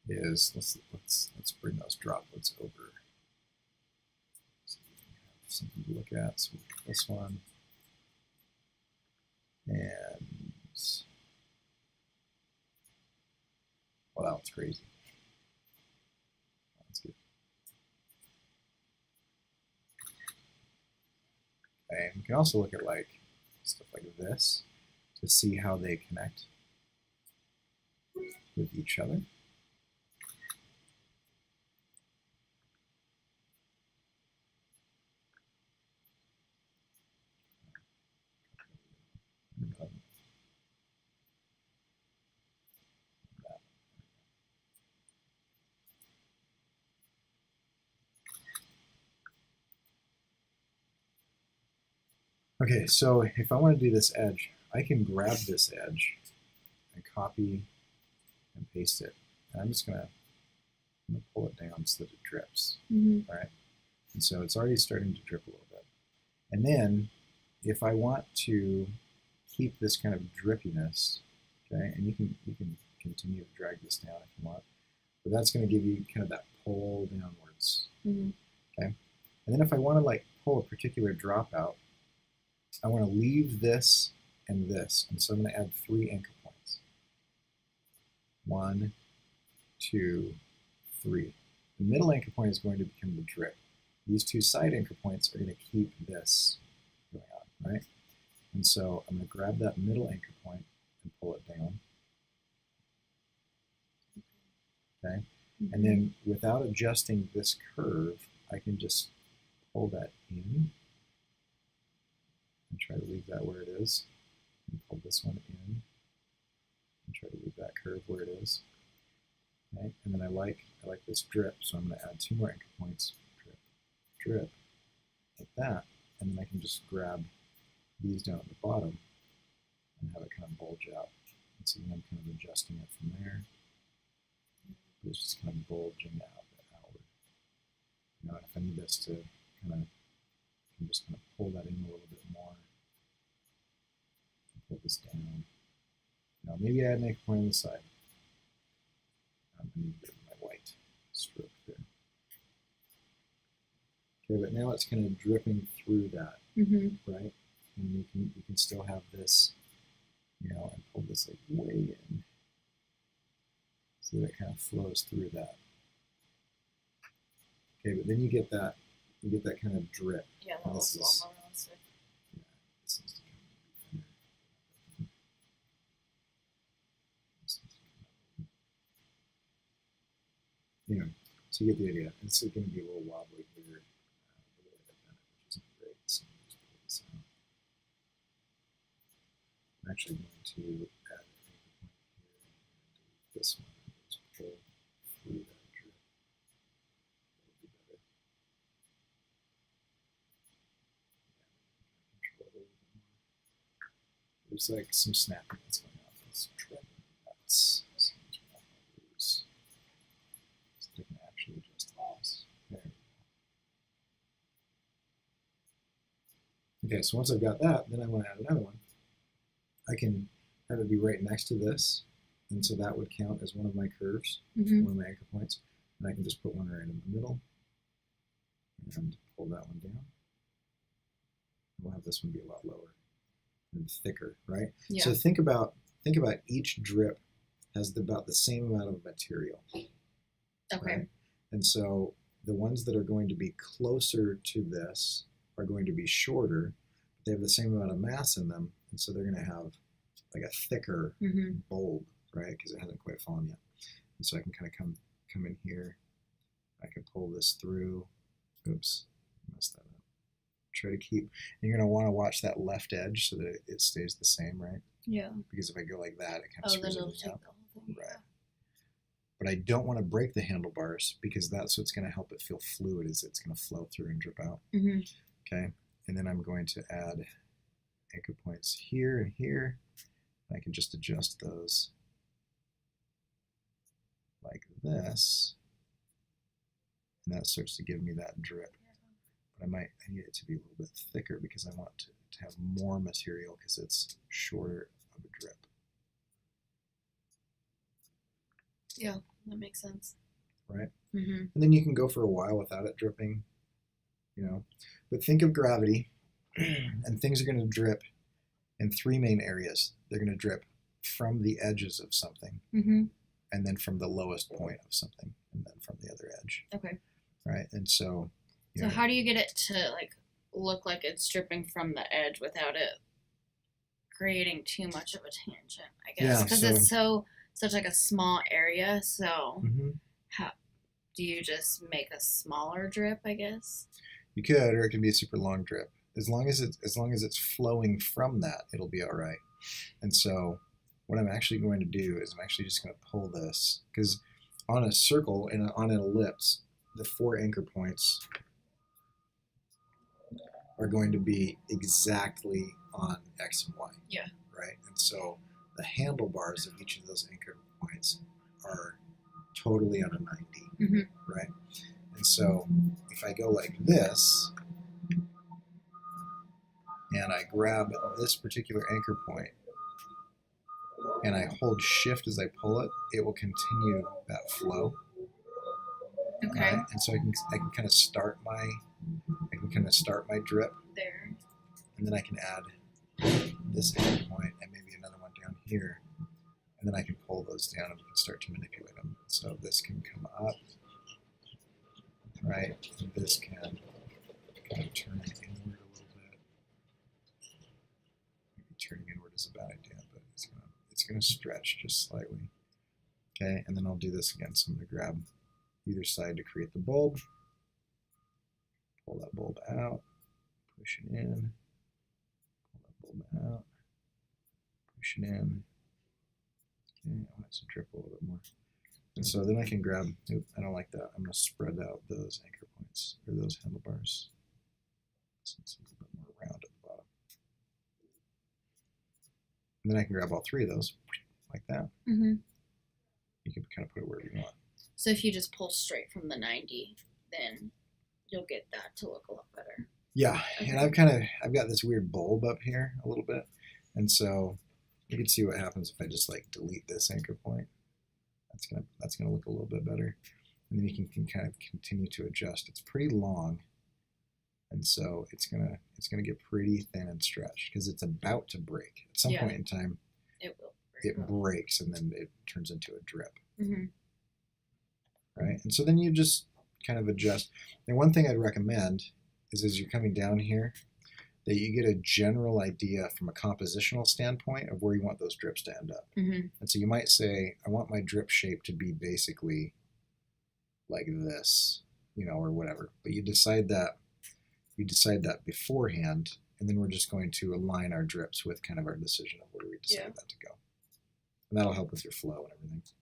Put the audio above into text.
is let's bring those droplets over so we can have something to look at. So we get this one, and well, that was crazy. That's good. Okay, and we can also look at like stuff like this to see how they connect with each other. Okay, so if I want to do this edge, I can grab this edge and copy and paste it. And I'm just going to pull it down so that it drips. Mm-hmm. All right, and so it's already starting to drip a little bit. And then if I want to keep this kind of drippiness, okay, and you can continue to drag this down if you want, but that's going to give you kind of that pull downwards. Mm-hmm. Okay, and then if I want to like pull a particular drop out, I want to leave this and this, and so I'm going to add 3 anchor points. 1, 2, 3. The middle anchor point is going to become the drip. These 2 side anchor points are going to keep this going on, right? And so I'm going to grab that middle anchor point and pull it down. Okay? Mm-hmm. And then without adjusting this curve, I can just pull that in and try to leave that where it is. And pull this one in and try to leave that curve where it is. Okay? And then I like this drip, so I'm going to add 2 more anchor points. Drip, drip, like that. And then I can just grab these down at the bottom and have it kind of bulge out. And so then I'm kind of adjusting it from there. It's just kind of bulging outward. You know, if I need this to kind of, I can just kind of pull that in a little bit more. Pull this down. Now maybe add an anchor point on the side. I need a bit of my white stroke there. Okay, but now it's kind of dripping through that, right? And you can still have this, you know, and pull this like way in, so that it kind of flows through that. Okay, but then you get that kind of drip. Yeah, that was long around. Yeah, this is you know, so you get the idea. It's going to be a little wobbly here, which isn't great. So just pull this out. I'm actually going to add an anchor point here and delete this one and just pull through that drip. That would be better. Yeah, control it a little bit more. There's like some snapping that's going on. Let's try that. So I can actually adjust this. There we go. Okay, so once I've got that, then I want to add another one. I can have it be right next to this, and so that would count as one of my curves, one of my anchor points. And I can just put one right in the middle and pull that one down. We'll have this one be a lot lower and thicker, right? Yeah. So think about each drip has about the same amount of material. Okay. Right? And so the ones that are going to be closer to this are going to be shorter, but they have the same amount of mass in them, and so they're going to have like a thicker bulb, right? Because it hasn't quite fallen yet. And so I can kind of come in here. I can pull this through. Oops, messed that up. Try to keep. And you're going to want to watch that left edge so that it stays the same, right? Yeah. Because if I go like that, it kind of screws everything up. Right. Yeah. But I don't want to break the handlebars because that's what's going to help it feel fluid, is it's going to flow through and drip out. Okay, and then I'm going to add anchor points here and here. I can just adjust those like this, and that starts to give me that drip. But I need it to be a little bit thicker because I want to have more material because it's shorter of a drip. Yeah, that makes sense. right? Mm-hmm. And then you can go for a while without it dripping, you know. But think of gravity, and things are going to drip in three main areas. They're going to drip from the edges of something, Mm-hmm. and then from the lowest point of something, and then from the other edge, Okay. right? And so, you So know, how do you get it to like look like it's dripping from the edge without it creating too much of a tangent? I guess yeah, because so it's such like a small area. So mhm. how do you just make a smaller drip? I guess. You could, or it can be a super long drip. As long as it's flowing from that, it'll be all right. And so, what I'm actually going to do is I'm actually just going to pull this because on a circle and on an ellipse, the four anchor points are going to be exactly on X and Y. Yeah. Right. And so the handlebars of each of those anchor points are totally on a 90. Mm-hmm. Right. And so if I go like this and I grab this particular anchor point and I hold shift as I pull it, it will continue that flow. Okay. Right? And so I can kind of start my drip There. and then I can add this anchor point and maybe another one down here. And then I can pull those down and we can start to manipulate them. So this can come up, right? And this can kind of turn inward a little bit. Maybe turning inward is a bad idea, but it's gonna stretch just slightly. Okay, and then I'll do this again. So I'm gonna grab either side to create the bulb. Pull that bulb out, push it in, pull that bulb out, push it in. Okay, I want it to drip a little bit more. And so then I can grab, I don't like that. I'm going to spread out those anchor points, or those handlebars. So it's a little bit more round at the bottom. And then I can grab all three of those, like that. Mm-hmm. You can kind of put it wherever you want. So if you just pull straight from the 90, then you'll get that to look a lot better. Yeah, Okay. and I've got this weird bulb up here a little bit. And so you can see what happens if I just like delete this anchor point. That's gonna look a little bit better. And then you can kind of continue to adjust. It's pretty long. And so it's gonna get pretty thin and stretched because it's about to break. At some Yeah. point in time, It will. it breaks and then it turns into a drip. Mm-hmm. Right? And so then you just kind of adjust. And one thing I'd recommend is as you're coming down here, that you get a general idea from a compositional standpoint of where you want those drips to end up. Mm-hmm. And so you might say, I want my drip shape to be basically like this, or whatever. But you decide that beforehand, and then we're just going to align our drips with kind of our decision of where we decide that to go. And that'll help with your flow and everything.